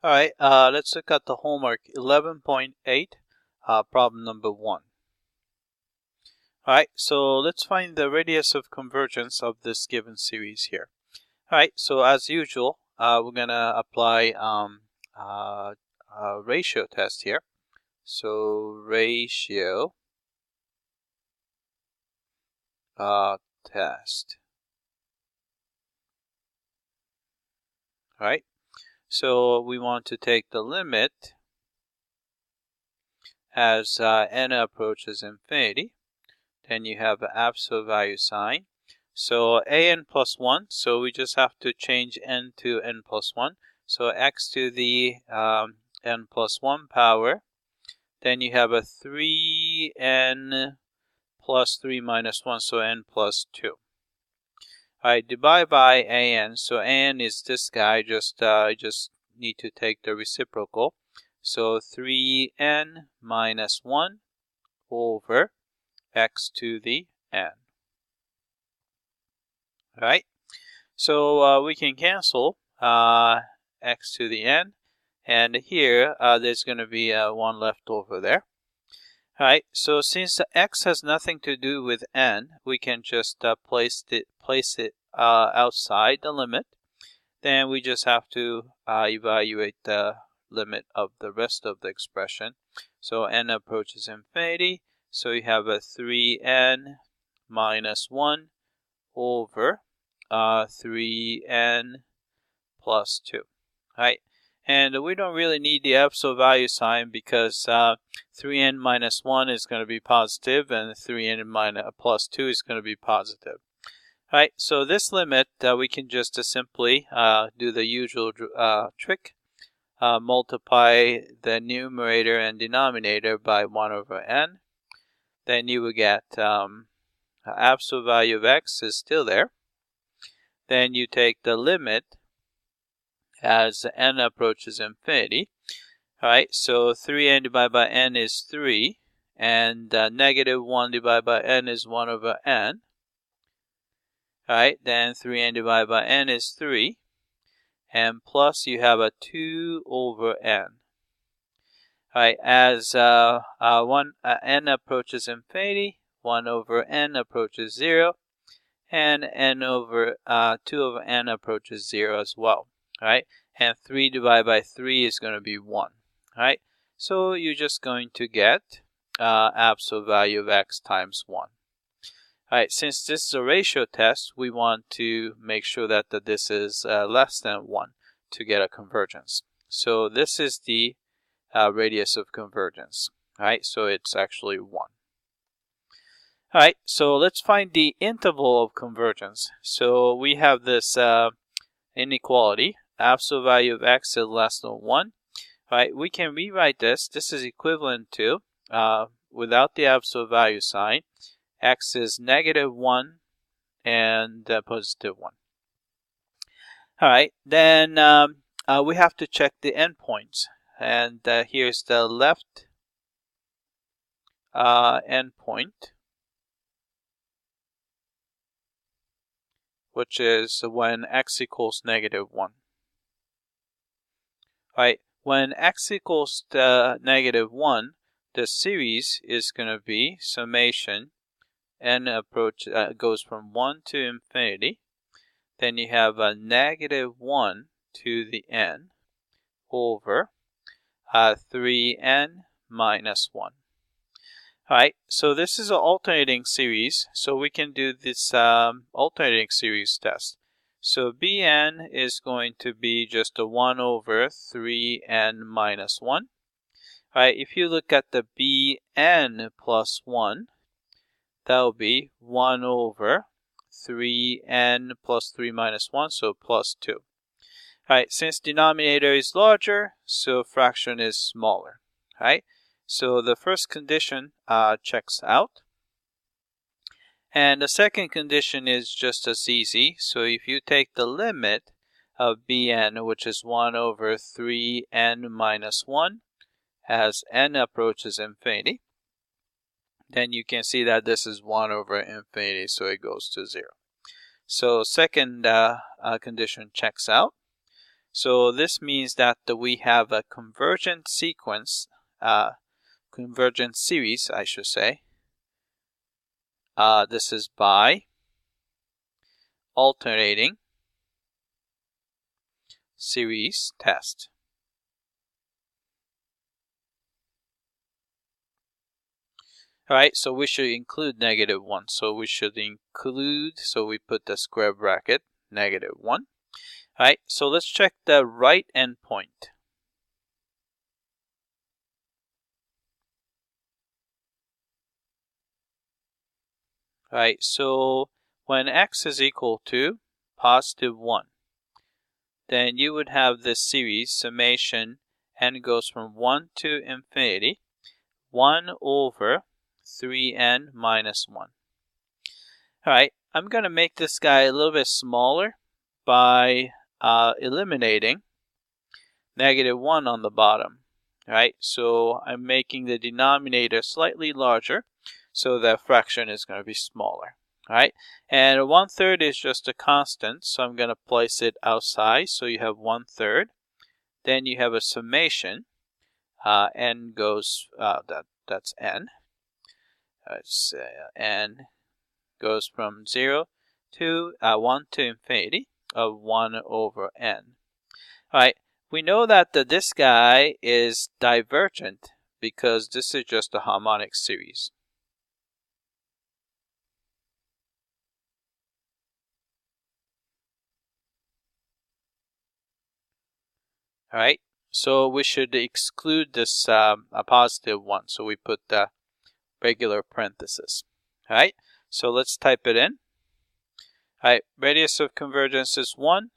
Alright, let's look at the homework 11.8, problem number 1. Alright, so let's find the radius of convergence of this given series here. Alright, so as usual, we're going to apply a ratio test here. So ratio test. Alright. So we want to take the limit as n approaches infinity. Then you have an absolute value sign. So an plus 1, so we just have to change n to n plus 1. So x to the n plus 1 power. Then you have a 3n plus 3 minus 1, so n plus 2. Alright, divide by an, so an is this guy, just need to take the reciprocal. So 3n minus 1 over x to the n. Alright, so we can cancel x to the n, and here there's going to be 1 left over there. Alright, so since the x has nothing to do with n, we can just place it outside the limit. Then we just have to evaluate the limit of the rest of the expression. So n approaches infinity, so you have a 3n minus 1 over 3n plus 2. Alright. And we don't really need the absolute value sign because 3n minus 1 is going to be positive and 3n minus plus 2 is going to be positive. Alright, so this limit we can just simply do the usual trick. Multiply the numerator and denominator by 1 over n. Then you will get absolute value of x is still there. Then you take the limit as n approaches infinity. Alright, so 3n divided by n is 3, and negative 1 divided by n is 1 over n. Alright, then 3n divided by n is 3, and plus you have a 2 over n. Alright, as n approaches infinity, 1 over n approaches 0, and n over 2 over n approaches 0 as well. Alright, and 3 divided by 3 is going to be 1. Alright, so you're just going to get absolute value of x times 1. Alright, since this is a ratio test, we want to make sure that this is less than 1 to get a convergence. So this is the radius of convergence. Alright, so it's actually 1. Alright, so let's find the interval of convergence. So we have this inequality. Absolute value of x is less than 1. Alright, we can rewrite this. This is equivalent to, without the absolute value sign, x is negative 1 and positive 1. Alright, then we have to check the endpoints. And here's the left endpoint, which is when x equals negative 1. Alright, when x equals negative 1, the series is going to be summation n approach goes from 1 to infinity. Then you have a negative 1 to the n over 3n minus 1. Alright, so this is an alternating series, so we can do this alternating series test. So bn is going to be just a 1 over 3n minus 1. Alright, if you look at the bn plus 1, that will be 1 over 3n plus 3 minus 1, so plus 2. Alright, since denominator is larger, so fraction is smaller. Alright, so the first condition checks out. And the second condition is just as easy. So if you take the limit of bn, which is 1 over 3n minus 1, as n approaches infinity, then you can see that this is 1 over infinity, so it goes to 0. So second condition checks out. So this means that we have a convergent sequence, convergent series, I should say. This is by alternating series test. Alright, so we should include -1. So we should include, so we put the square bracket, -1. Alright, so let's check the right endpoint. Alright, so when x is equal to +1, then you would have this series, summation, n goes from 1 to infinity, 1 over 3n minus 1. Alright, I'm going to make this guy a little bit smaller by eliminating -1 on the bottom. Alright, so I'm making the denominator slightly larger, so the fraction is going to be smaller. Alright, and 1/3 is just a constant, so I'm going to place it outside, so you have 1/3. Then you have a summation, n goes, that's n. N goes from 0 to 1 to infinity of 1 over n. Alright, we know that this guy is divergent because this is just a harmonic series. Alright, so we should exclude this a +1, so we put the regular parenthesis. Alright, so let's type it in. Alright, radius of convergence is 1,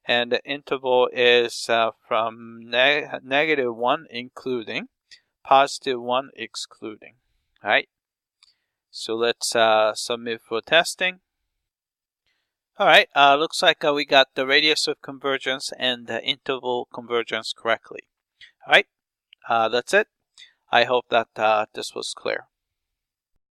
and the interval is from -1 including, +1 excluding. Alright, so let's submit for testing. Alright, looks like we got the radius of convergence and the interval convergence correctly. Alright, that's it. I hope that this was clear.